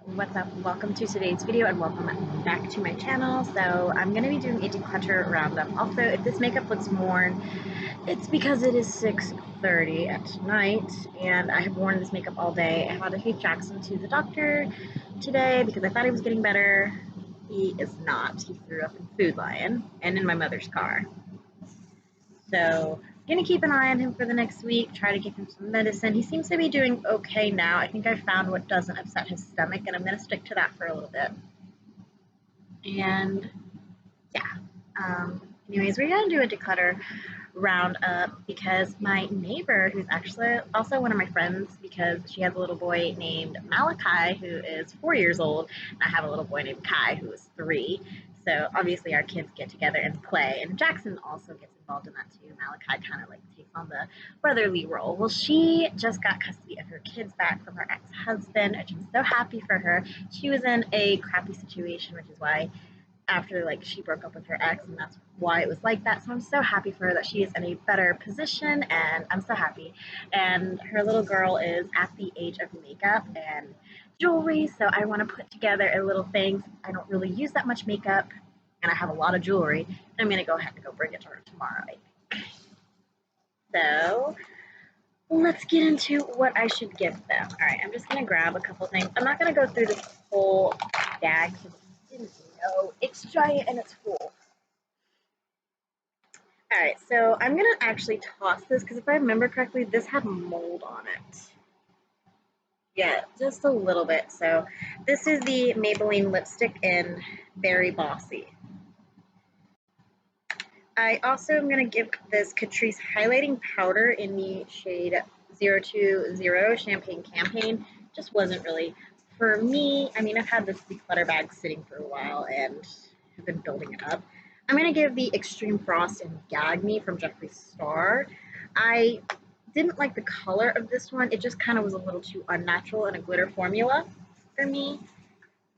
What's up? Welcome to today's video and welcome back to my channel. So I'm going to be doing a declutter roundup. Also, if this makeup looks worn, it's because it is 6:30 at night and I have worn this makeup all day. I had to take Jackson to the doctor today because I thought he was getting better. He is not. He threw up in Food Lion and in my mother's car. So I'm going to keep an eye on him for the next week, try to give him some medicine. He seems to be doing okay now. I think I found what doesn't upset his stomach, and I'm going to stick to that for a little bit. And yeah, anyways, we're going to do a declutter roundup because my neighbor, who's actually also one of my friends because she has a little boy named Malachi who is 4 years old, and I have a little boy named Kai who is 3. So obviously our kids get together and play, and Jackson also gets involved in that too. Malachi kind of like takes on the brotherly role. Well, she just got custody of her kids back from her ex-husband, which I'm so happy for her. She was in a crappy situation, which is why after like she broke up with her ex, and that's why it was like that. So I'm so happy for her that she is in a better position, and I'm so happy. And her little girl is at the age of makeup and jewelry, so I want to put together a little thing. I don't really use that much makeup and I have a lot of jewelry, and I'm going to go ahead and go bring it to her tomorrow, I think. So let's get into what I should give them. All right, I'm just going to grab a couple things. I'm not going to go through this whole bag because I didn't know it's giant and it's full. All right, so I'm going to actually toss this because if I remember correctly, this had mold on it. Yeah, just a little bit. So this is the Maybelline lipstick in Berry Bossy. I also am going to give this Catrice highlighting powder in the shade 020 Champagne Campaign. Just wasn't really for me. I mean, I've had this declutter bag sitting for a while and have been building it up. I'm going to give the Extreme Frost and Gag Me from Jeffree Star. I didn't like the color of this one. It just kind of was a little too unnatural in a glitter formula for me.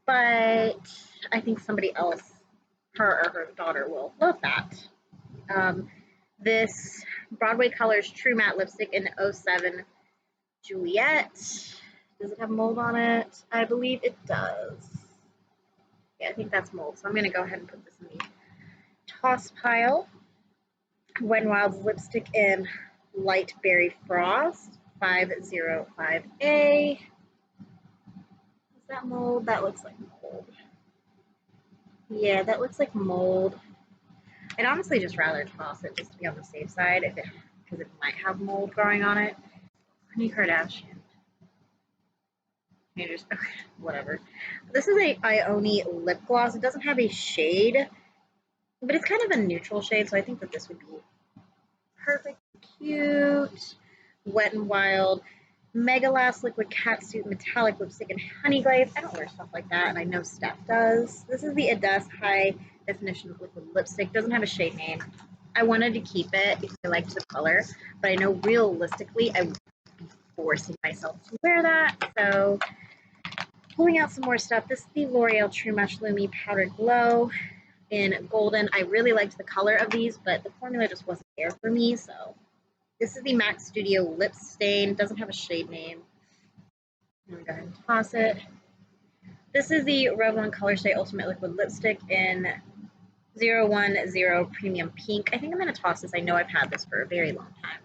But I think somebody else, her or her daughter, will love that. This Broadway Colors True Matte Lipstick in 07 Juliet. Does it have mold on it? I believe it does. Yeah, I think that's mold. So I'm going to go ahead and put this in the toss pile. Wet n Wild's lipstick in Light Berry Frost 505A. Is that mold? That looks like mold. Yeah, that looks like mold. I'd honestly just rather toss it just to be on the safe side because it might have mold growing on it. Kourtney Kardashian. Whatever. This is a Ioni lip gloss. It doesn't have a shade, but it's kind of a neutral shade, so I think that this would be perfect, cute. Wet n Wild Mega Last Liquid Catsuit Metallic Lipstick in Honey Glaze. I don't wear stuff like that, and I know Steph does. This is the Adust High Definition Liquid Lipstick. Doesn't have a shade name. I wanted to keep it because I liked the color, but I know realistically I would be forcing myself to wear that, so pulling out some more stuff. This is the L'Oreal True Match Lumi Powdered Glow in Golden. I really liked the color of these, but the formula just wasn't there for me, so this is the MAC Studio Lip Stain. Doesn't have a shade name. I'm going to go ahead and toss it. This is the Revlon Color Stay Ultimate Liquid Lipstick in 010 Premium Pink. I think I'm going to toss this. I know I've had this for a very long time.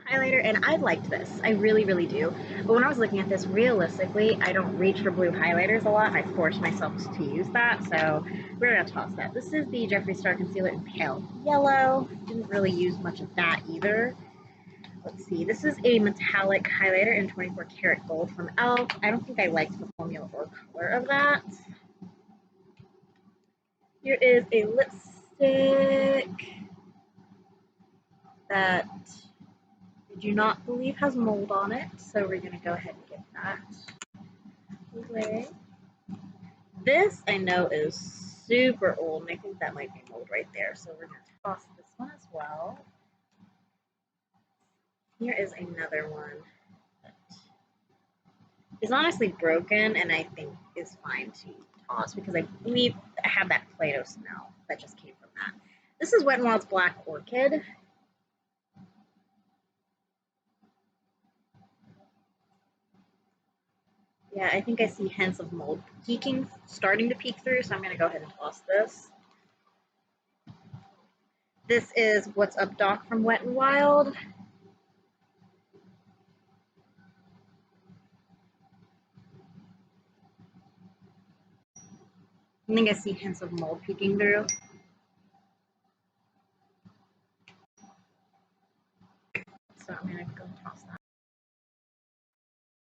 Highlighter, and I liked this. I really, really do. But when I was looking at this, realistically, I don't reach for blue highlighters a lot. I force myself to use that, so we're going to toss that. This is the Jeffree Star Concealer in Pale Yellow. Didn't really use much of that either. Let's see. This is a metallic highlighter in 24 Karat Gold from e.l.f. I don't think I liked the formula or color of that. Here is a lipstick that I do not believe has mold on it, so we're going to go ahead and get that away. This I know is super old, and I think that might be mold right there, so we're going to toss this one as well. Here is another one that is honestly broken, and I think is fine to toss because I believe I have that Play-Doh smell that just came from that. This is Wet n Wild's Black Orchid. Yeah, I think I see hints of mold peeking, starting to peek through, so I'm going to go ahead and toss this. This is What's Up Doc from Wet n Wild. I think I see hints of mold peeking through. So I'm going to go toss that.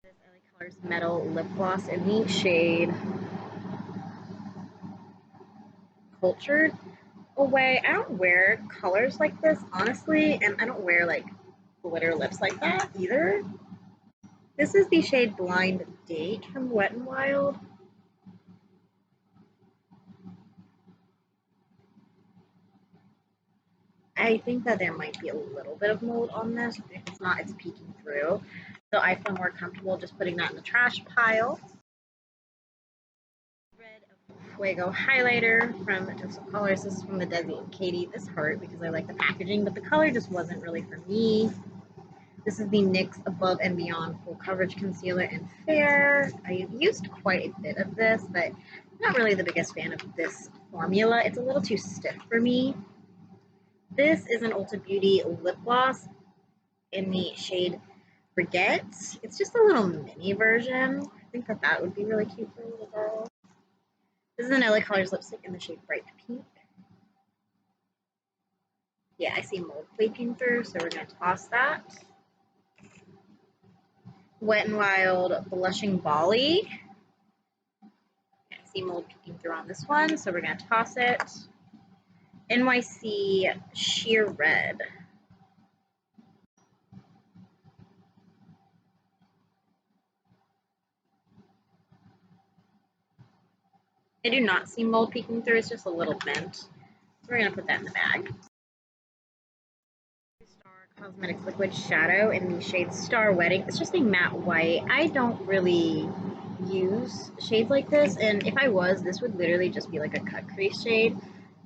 This LA Colors Metal Lip Gloss in the shade Cultured Away. I don't wear colors like this, honestly, and I don't wear like glitter lips like that either. This is the shade Blind Date from Wet n Wild. I think that there might be a little bit of mold on this. If it's not, it's peeking through. So I feel more comfortable just putting that in the trash pile. Red Fuego highlighter from Declutter Colors. This is from the Desi and Katie. This hurt because I like the packaging, but the color just wasn't really for me. This is the NYX Above and Beyond Full Coverage Concealer in Fair. I've used quite a bit of this, but I'm not really the biggest fan of this formula. It's a little too stiff for me. This is an Ulta Beauty lip gloss in the shade Forget. It's just a little mini version. I think that that would be really cute for a little girl. This is an LA Colors lipstick in the shade Bright Pink. Yeah, I see mold leaking through, so we're going to toss that. Wet n Wild Blushing Bali. I see mold peeking through on this one, so we're going to toss it. NYC Sheer Red. I do not see mold peeking through, it's just a little bent. So we're going to put that in the bag. Star Cosmetics Liquid Shadow in the shade Star Wedding. It's just a matte white. I don't really use shades like this, and if I was, this would literally just be like a cut crease shade.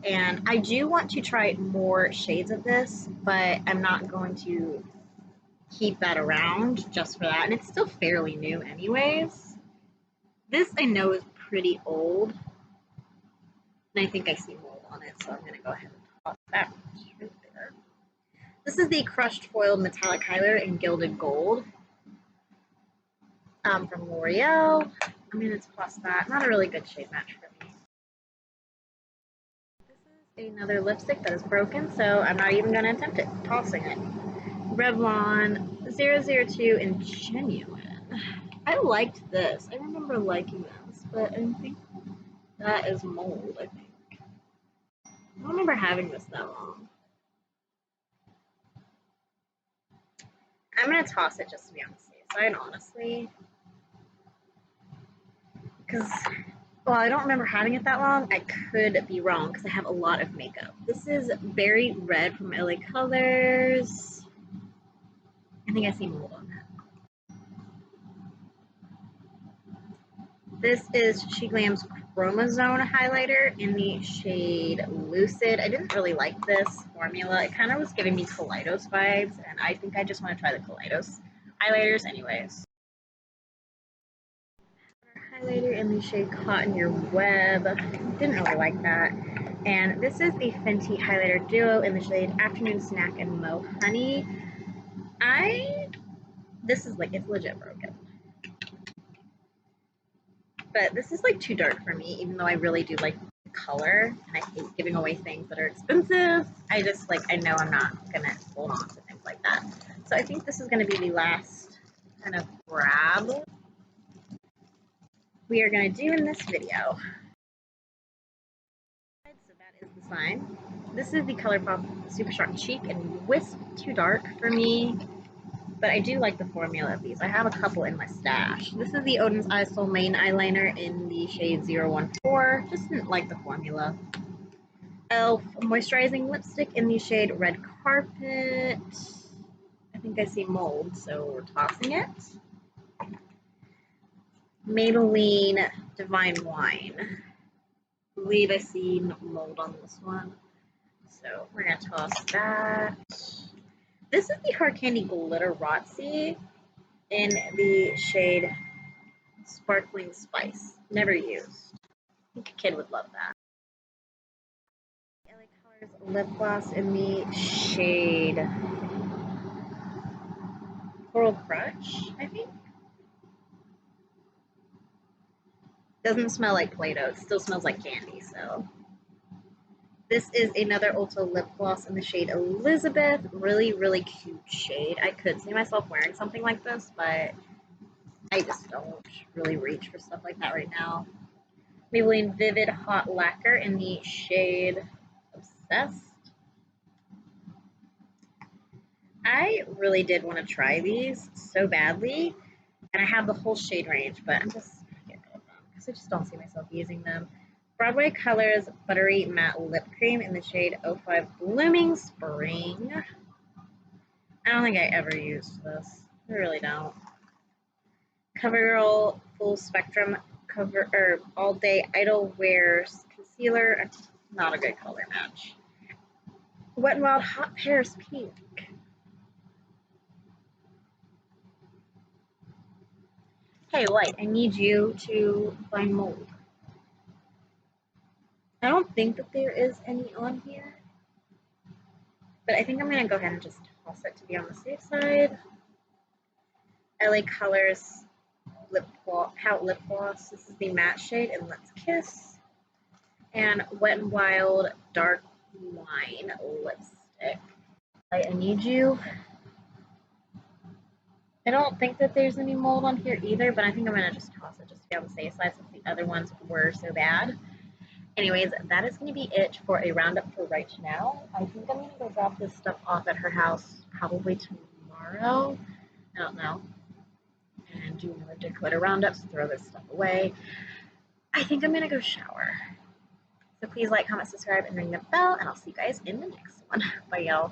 And I do want to try more shades of this, but I'm not going to keep that around just for that. And it's still fairly new anyways. This I know is pretty old, and I think I see mold on it, so I'm going to go ahead and toss that right there. This is the Crushed Foiled Metallic Highlighter in Gilded Gold from L'Oreal. I'm going to toss that. Not a really good shade match for me. This is another lipstick that is broken, so I'm not even going to attempt it. Tossing it. Revlon 002 in Genuine. I liked this. I remember liking this, but I think that is mold, I think. I don't remember having this that long. I'm going to toss it just to be on the safe side, honestly. Because, well, I don't remember having it that long. I could be wrong because I have a lot of makeup. This is Berry Red from LA Colors. I think I see mold on that. This is She Glam's Chromazone highlighter in the shade Lucid. I didn't really like this formula. It kind of was giving me Kaleidos vibes, and I think I just want to try the Kaleidos highlighters anyways. Highlighter in the shade Caught in Your Web. Didn't really like that. And this is the Fenty highlighter duo in the shade Afternoon Snack and Mo Honey. This is like, it's legit broken. But this is like too dark for me, even though I really do like the color, and I hate giving away things that are expensive. I just like, I know I'm not gonna hold on to things like that. So I think this is gonna be the last kind of grab we are gonna do in this video. So that is the sign. This is the ColourPop Super Sharp Cheek and Wisp Too Dark for me, but I do like the formula of these. I have a couple in my stash. This is the Odin's Eye Soul Main Eyeliner in the shade 014. Just didn't like the formula. Elf Moisturizing Lipstick in the shade Red Carpet. I think I see mold, so we're tossing it. Maybelline Divine Wine. I believe I see mold on this one. So we're going to toss that. This is the Hard Candy Glitter Rotsy in the shade Sparkling Spice. Never used. I think a kid would love that. LA Colors lip gloss in the shade Coral Crush, I think. Doesn't smell like Play-Doh. It still smells like candy, so. This is another Ulta lip gloss in the shade Elizabeth. Really, really cute shade. I could see myself wearing something like this, but I just don't really reach for stuff like that right now. Maybelline Vivid Hot Lacquer in the shade Obsessed. I really did want to try these so badly, and I have the whole shade range, but I'm just getting rid of them because I just don't see myself using them. Broadway Colors Buttery Matte Lip Cream in the shade 05 Blooming Spring. I don't think I ever used this. I really don't. CoverGirl Full Spectrum Cover or All Day Idle Wears Concealer. Not a good color match. Wet n Wild Hot Paris Pink. Hey, Light, I need you to find mold. I don't think that there is any on here, but I think I'm going to go ahead and just toss it to be on the safe side. LA Colors Pout Lip Gloss. This is the matte shade in Let's Kiss. And Wet n Wild Dark Wine Lipstick. I need you. I don't think that there's any mold on here either, but I think I'm going to just toss it just to be on the safe side since the other ones were so bad. Anyways, that is going to be it for a roundup for right now. I think I'm going to go drop this stuff off at her house probably tomorrow. I don't know. And do another declutter roundup, so throw this stuff away. I think I'm going to go shower. So please like, comment, subscribe, and ring the bell, and I'll see you guys in the next one. Bye, y'all.